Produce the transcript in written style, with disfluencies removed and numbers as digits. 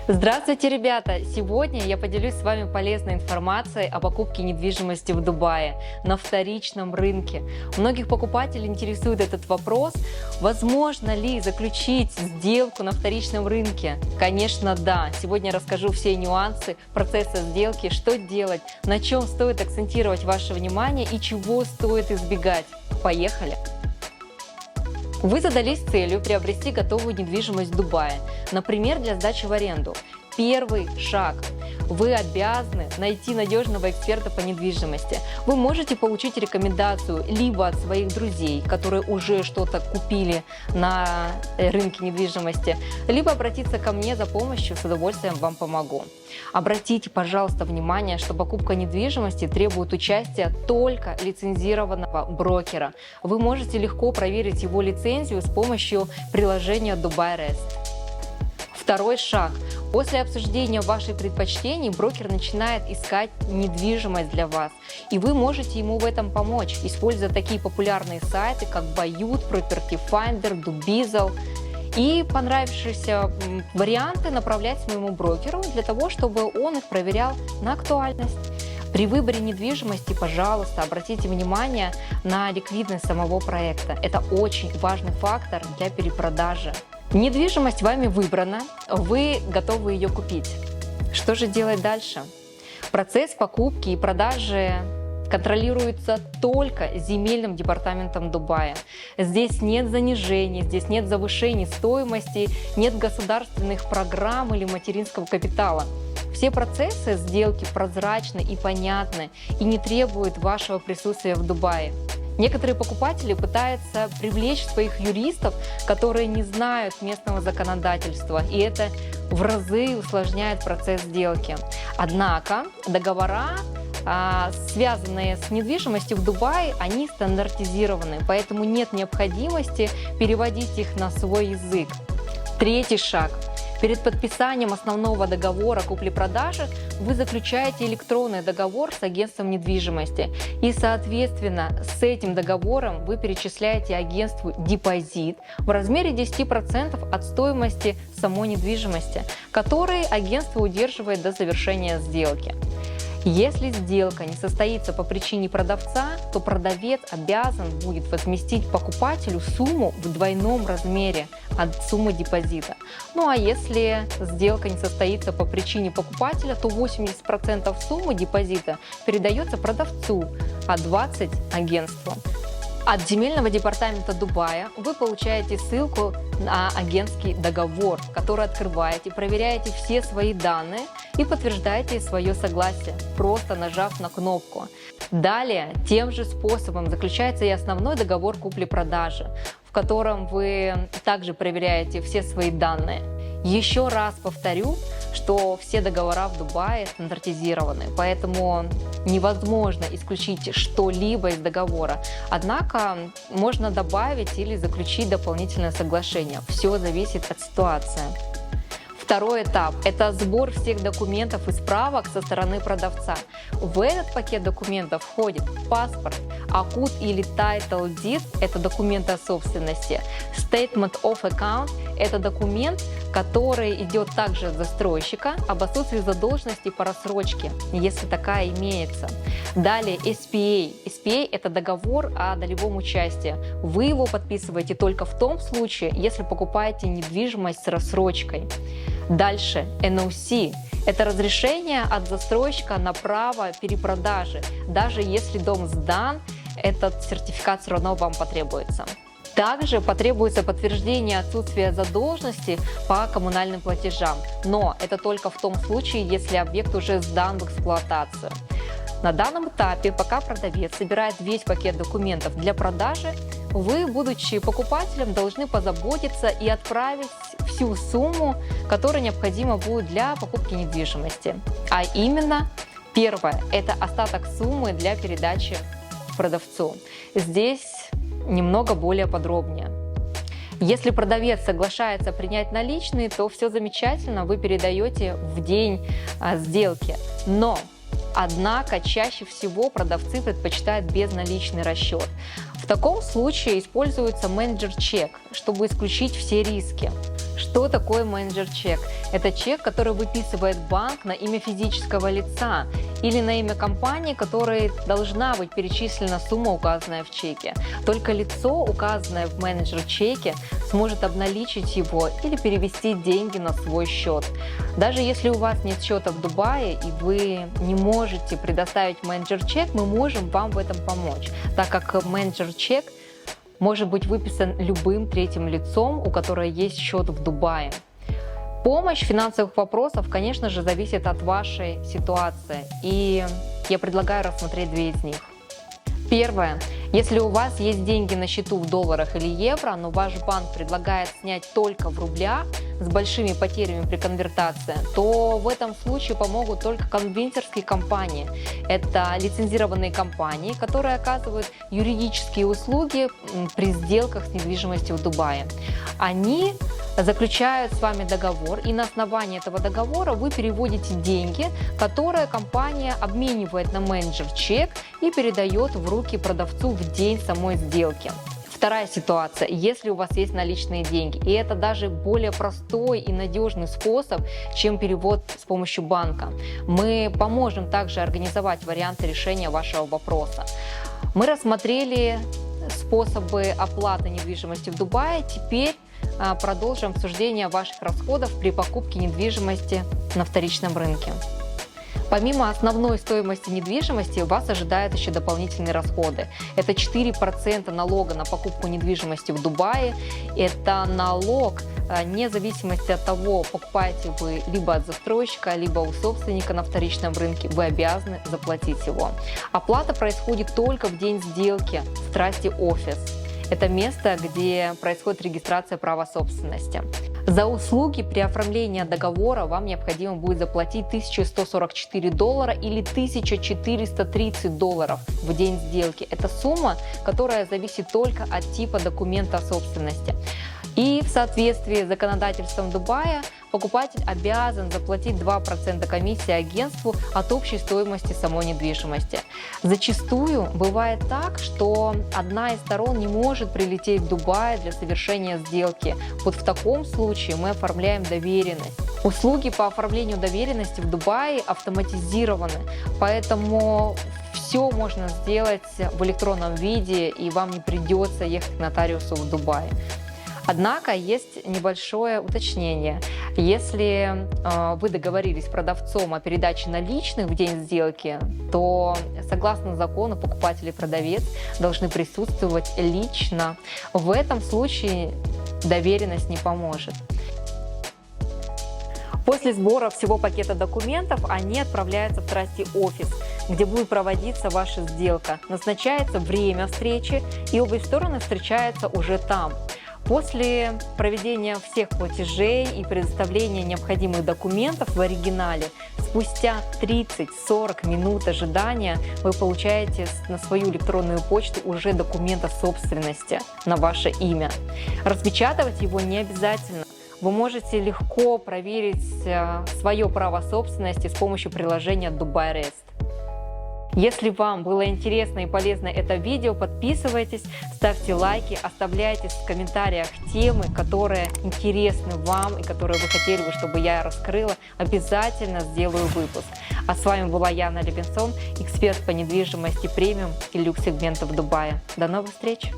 Здравствуйте, ребята! Сегодня я поделюсь с вами полезной информацией о покупке недвижимости в Дубае на вторичном рынке. Многих покупателей интересует этот вопрос. Возможно ли заключить сделку на вторичном рынке? Конечно, да. Сегодня я расскажу все нюансы процесса сделки, что делать, на чем стоит акцентировать ваше внимание и чего стоит избегать. Поехали! Вы задались целью приобрести готовую недвижимость в Дубае, например, для сдачи в аренду. Первый шаг. Вы обязаны найти надежного эксперта по недвижимости. Вы можете получить рекомендацию либо от своих друзей, которые уже что-то купили на рынке недвижимости, либо обратиться ко мне за помощью, с удовольствием вам помогу. Обратите, пожалуйста, внимание, что покупка недвижимости требует участия только лицензированного брокера. Вы можете легко проверить его лицензию с помощью приложения Dubai Rest. Второй шаг. После обсуждения ваших предпочтений брокер начинает искать недвижимость для вас, и вы можете ему в этом помочь, используя такие популярные сайты, как Bayut, Property Finder, Dubizzle. И понравившиеся варианты направлять своему брокеру для того, чтобы он их проверял на актуальность. При выборе недвижимости, пожалуйста, обратите внимание на ликвидность самого проекта. Это очень важный фактор для перепродажи. Недвижимость вами выбрана, вы готовы ее купить. Что же делать дальше? Процесс покупки и продажи контролируется только земельным департаментом Дубая. Здесь нет занижений, здесь нет завышений стоимости, нет государственных программ или материнского капитала. Все процессы сделки прозрачны и понятны и не требуют вашего присутствия в Дубае. Некоторые покупатели пытаются привлечь своих юристов, которые не знают местного законодательства, и это в разы усложняет процесс сделки. Однако договора, связанные с недвижимостью в Дубае, они стандартизированы, поэтому нет необходимости переводить их на свой язык. Третий шаг. Перед подписанием основного договора купли-продажи вы заключаете электронный договор с агентством недвижимости. И, соответственно, с этим договором вы перечисляете агентству депозит в размере 10% от стоимости самой недвижимости, который агентство удерживает до завершения сделки. Если сделка не состоится по причине продавца, то продавец обязан будет возместить покупателю сумму в двойном размере от суммы депозита. Ну а если сделка не состоится по причине покупателя, то 80% суммы депозита передается продавцу, а 20% агентству. От земельного департамента Дубая вы получаете ссылку на агентский договор, который открываете, проверяете все свои данные и подтверждаете свое согласие, просто нажав на кнопку. Далее тем же способом заключается и основной договор купли-продажи, в котором вы также проверяете все свои данные. Еще раз повторю, что все договора в Дубае стандартизированы, поэтому невозможно исключить что-либо из договора. Однако можно добавить или заключить дополнительное соглашение. Все зависит от ситуации. Второй этап – это сбор всех документов и справок со стороны продавца. В этот пакет документов входит паспорт, АКУД или Title Deed – это документы о собственности, Statement of Account – это документ, который идет также от застройщика об отсутствии задолженности по рассрочке, если такая имеется. Далее SPA. SPA – это договор о долевом участии. Вы его подписываете только в том случае, если покупаете недвижимость с рассрочкой. Дальше NOC – это разрешение от застройщика на право перепродажи. Даже если дом сдан, этот сертификат все равно вам потребуется. Также потребуется подтверждение отсутствия задолженности по коммунальным платежам, но это только в том случае, если объект уже сдан в эксплуатацию. На данном этапе, пока продавец собирает весь пакет документов для продажи, вы, будучи покупателем, должны позаботиться и отправить всю сумму, которая необходима будет для покупки недвижимости. А именно, первое – это остаток суммы для передачи продавцу. Здесь немного более подробнее. Если продавец соглашается принять наличные, то все замечательно, вы передаете в день сделки. Однако чаще всего продавцы предпочитают безналичный расчет. В таком случае используется менеджер-чек, чтобы исключить все риски. Что такое менеджер-чек? Это чек, который выписывает банк на имя физического лица или на имя компании, которой должна быть перечислена сумма, указанная в чеке. Только лицо, указанное в менеджер-чеке, сможет обналичить его или перевести деньги на свой счет. Даже если у вас нет счета в Дубае и вы не можете предоставить менеджер-чек, мы можем вам в этом помочь, так как менеджер-чек может быть выписан любым третьим лицом, у которого есть счет в Дубае. Помощь в финансовых вопросах, конечно же, зависит от вашей ситуации, и я предлагаю рассмотреть две из них. Первое. Если у вас есть деньги на счету в долларах или евро, но ваш банк предлагает снять только в рублях с большими потерями при конвертации, то в этом случае помогут только конвентерские компании. Это лицензированные компании, которые оказывают юридические услуги при сделках с недвижимостью в Дубае. Они заключают с вами договор, и на основании этого договора вы переводите деньги, которые компания обменивает на менеджер-чек и передает в руки продавцу в день самой сделки. Вторая ситуация, если у вас есть наличные деньги, и это даже более простой и надежный способ, чем перевод с помощью банка. Мы поможем также организовать варианты решения вашего вопроса. Мы рассмотрели способы оплаты недвижимости в Дубае, теперь продолжим обсуждение ваших расходов при покупке недвижимости на вторичном рынке. Помимо основной стоимости недвижимости, вас ожидают еще дополнительные расходы. Это 4% налога на покупку недвижимости в Дубае. Это налог, вне зависимости от того, покупаете вы либо от застройщика, либо у собственника на вторичном рынке, вы обязаны заплатить его. Оплата происходит только в день сделки в Trusty Office. Это место, где происходит регистрация права собственности. За услуги при оформлении договора вам необходимо будет заплатить $1144 или $1430 в день сделки. Это сумма, которая зависит только от типа документа собственности. И в соответствии с законодательством Дубая покупатель обязан заплатить 2% комиссии агентству от общей стоимости самой недвижимости. Зачастую бывает так, что одна из сторон не может прилететь в Дубай для совершения сделки. Вот в таком случае мы оформляем доверенность. Услуги по оформлению доверенности в Дубае автоматизированы, поэтому все можно сделать в электронном виде, и вам не придется ехать к нотариусу в Дубае. Однако есть небольшое уточнение. Если вы договорились с продавцом о передаче наличных в день сделки, то согласно закону покупатель и продавец должны присутствовать лично. В этом случае доверенность не поможет. После сбора всего пакета документов они отправляются в Trusty Office, где будет проводиться ваша сделка. Назначается время встречи, и обе стороны встречаются уже там. После проведения всех платежей и предоставления необходимых документов в оригинале, спустя 30-40 минут ожидания вы получаете на свою электронную почту уже документ о собственности на ваше имя. Распечатывать его не обязательно. Вы можете легко проверить свое право собственности с помощью приложения Dubai Rest. Если вам было интересно и полезно это видео, подписывайтесь, ставьте лайки, оставляйте в комментариях темы, которые интересны вам и которые вы хотели бы, чтобы я раскрыла. Обязательно сделаю выпуск. А с вами была Яна Левинсон, эксперт по недвижимости премиум и люкс-сегмента в Дубае. До новых встреч!